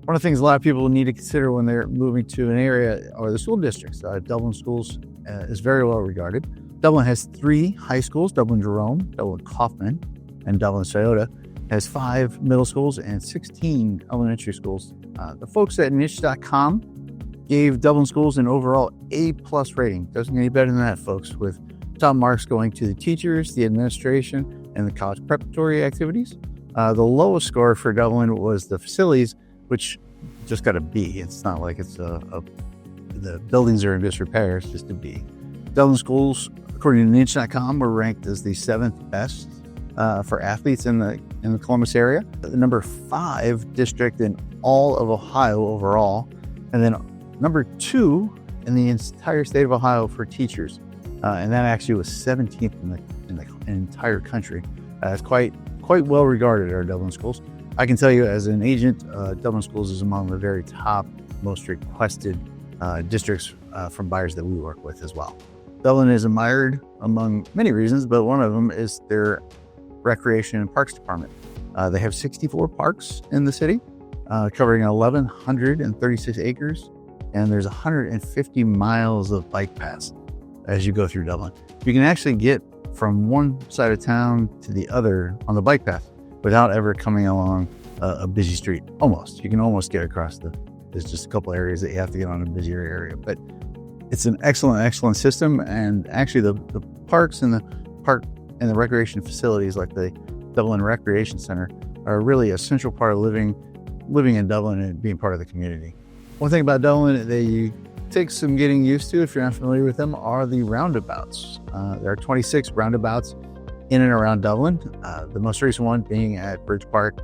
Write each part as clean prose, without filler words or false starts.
One of the things a lot of people need to consider when they're moving to an area are the school districts. Dublin Schools is very well regarded. Dublin has 3 high schools, Dublin Jerome, Dublin Kaufman, and Dublin Scioto. Has 5 middle schools and 16 elementary schools. The folks at niche.com gave Dublin Schools an overall A+ rating. Doesn't get any better than that, folks, with top marks going to the teachers, the administration, and the college preparatory activities. The lowest score for Dublin was the facilities, which just got a B. It's not like it's the buildings are in disrepair, it's just a B. Dublin Schools, according to niche.com, were ranked as the 7th best for athletes in the Columbus area, the number 5 district in all of Ohio overall, and then number 2 in the entire state of Ohio for teachers, and that actually was 17th in the entire country. It's quite well regarded, our Dublin Schools. I can tell you, as an agent, Dublin Schools is among the very top, most requested districts from buyers that we work with as well. Dublin is admired among many reasons, but one of them is their Recreation and Parks Department. They have 64 parks in the city, covering 1,136 acres, and there's 150 miles of bike paths as you go through Dublin. You can actually get from one side of town to the other on the bike path without ever coming along a busy street. Almost. You can almost get across there's just a couple areas that you have to get on a busier area, but it's an excellent system. And actually the parks and the recreation facilities like the Dublin Recreation Center are really a central part of living in Dublin and being part of the community. One thing about Dublin that you take some getting used to if you're not familiar with them are the roundabouts. There are 26 roundabouts in and around Dublin. The most recent one being at Bridge Park,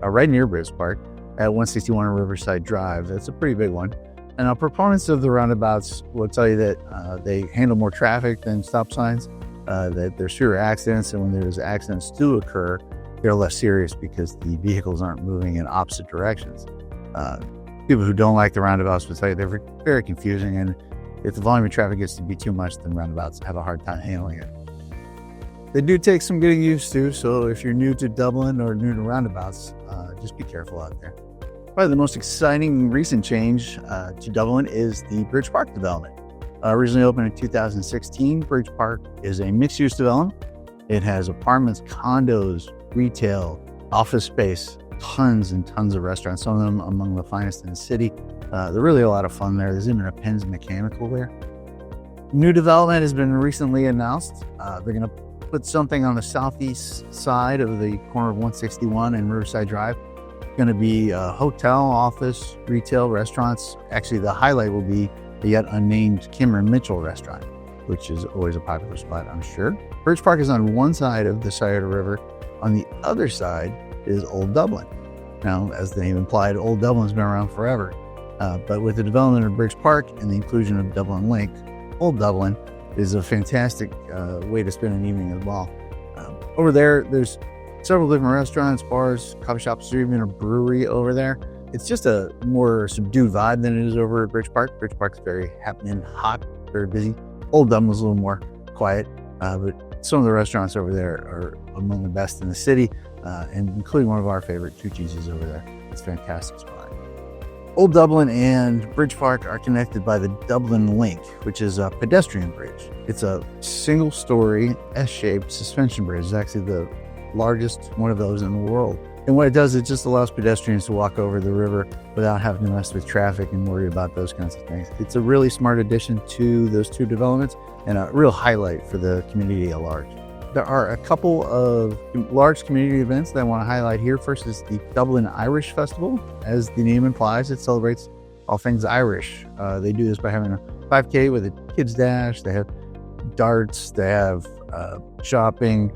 right near Bridge Park at 161 Riverside Drive. That's a pretty big one. And proponents of the roundabouts will tell you that they handle more traffic than stop signs, that there's fewer accidents, and when there's accidents do occur, they're less serious because the vehicles aren't moving in opposite directions. People who don't like the roundabouts will tell you they're very confusing, and if the volume of traffic gets to be too much, then roundabouts have a hard time handling it. They do take some getting used to, so if you're new to Dublin or new to roundabouts, just be careful out there. Probably the most exciting recent change to Dublin is the Bridge Park development. Originally opened in 2016, Bridge Park is a mixed-use development. It has apartments, condos, retail, office space, tons and tons of restaurants, some of them among the finest in the city. They're really a lot of fun there. There's even a Penn's Mechanical there. New development has been recently announced. They're going to put something on the southeast side of the corner of 161 and Riverside Drive. It's going to be a hotel, office, retail, restaurants. Actually, the highlight will be the yet unnamed Kimmer Mitchell restaurant, which is always a popular spot, I'm sure. Bridge Park is on one side of the Scioto River. On the other side is Old Dublin. Now, as the name implied, Old Dublin's been around forever. But with the development of Bridge Park and the inclusion of Dublin Link, Old Dublin is a fantastic way to spend an evening as well. Over there's several different restaurants, bars, coffee shops, there's even a brewery over there. It's just a more subdued vibe than it is over at Bridge Park. Bridge Park's very happening, hot, very busy. Old Dublin's a little more quiet, but some of the restaurants over there are among the best in the city, and including one of our favorite Two Cheeses over there. It's a fantastic spot. Old Dublin and Bridge Park are connected by the Dublin Link, which is a pedestrian bridge. It's a single-story S-shaped suspension bridge. It's actually the largest one of those in the world. And what it does, it just allows pedestrians to walk over the river without having to mess with traffic and worry about those kinds of things. It's a really smart addition to those two developments and a real highlight for the community at large. There are a couple of large community events that I want to highlight here. First is the Dublin Irish Festival. As the name implies, it celebrates all things Irish. They do this by having a 5K with a kids dash. They have darts. They have shopping.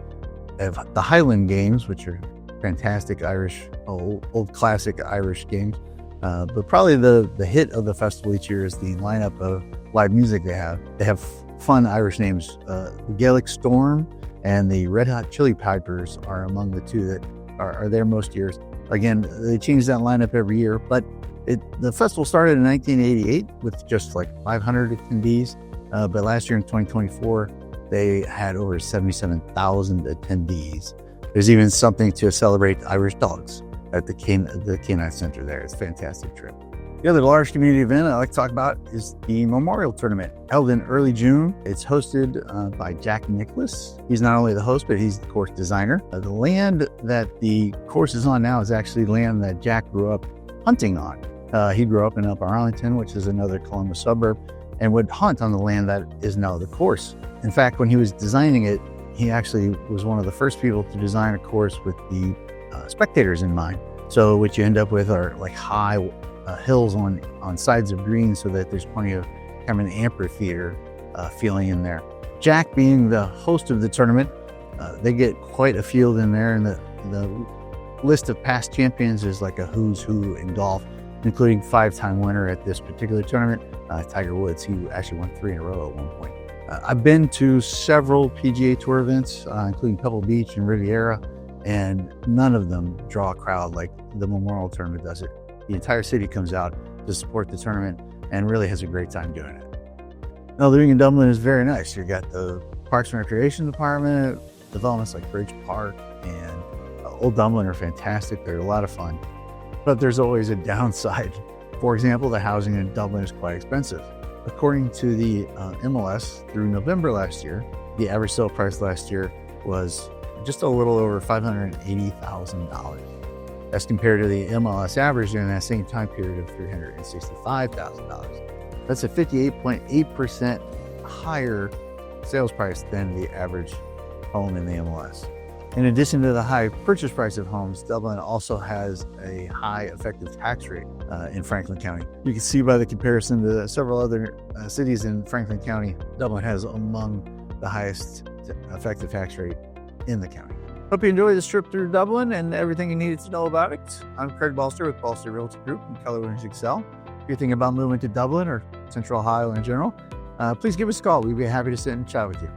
They have the Highland Games, which are fantastic Irish, old classic Irish games. But probably the hit of the festival each year is the lineup of live music they have. They have fun Irish names. The Gaelic Storm and the Red Hot Chili Peppers are among the two that are there most years. Again, they change that lineup every year, but the festival started in 1988 with just like 500 attendees, but last year in 2024, they had over 77,000 attendees. There's even something to celebrate Irish dogs at the Canine Center there. It's a fantastic trip. The other large community event I like to talk about is the Memorial Tournament, held in early June. It's hosted by Jack Nicholas. He's not only the host, but he's the course designer. The land that the course is on now is actually land that Jack grew up hunting on. He grew up in Upper Arlington, which is another Columbus suburb, and would hunt on the land that is now the course. In fact, when he was designing it, he actually was one of the first people to design a course with the spectators in mind. So what you end up with are like high hills on sides of greens, so that there's plenty of kind of an amphitheater feeling in there. Jack being the host of the tournament, they get quite a field in there, and the list of past champions is like a who's who in golf, including 5-time winner at this particular tournament, Tiger Woods. He actually won 3 in a row at one point. I've been to several PGA Tour events, including Pebble Beach and Riviera, and none of them draw a crowd like the Memorial Tournament does it. The entire city comes out to support the tournament and really has a great time doing it. Now, living in Dublin is very nice. You've got the Parks and Recreation Department, developments like Bridge Park and Old Dublin are fantastic. They're a lot of fun, but there's always a downside. For example, the housing in Dublin is quite expensive. According to the MLS, through November last year, the average sale price last year was just a little over $580,000. As compared to the MLS average during that same time period of $365,000. That's a 58.8% higher sales price than the average home in the MLS. In addition to the high purchase price of homes, Dublin also has a high effective tax rate in Franklin County. You can see by the comparison to several other cities in Franklin County, Dublin has among the highest effective tax rate in the county. Hope you enjoyed this trip through Dublin and everything you needed to know about it. I'm Craig Balster with Balster Realty Group and Keller Williams Excel. If you're thinking about moving to Dublin or Central Ohio in general, please give us a call. We'd be happy to sit and chat with you.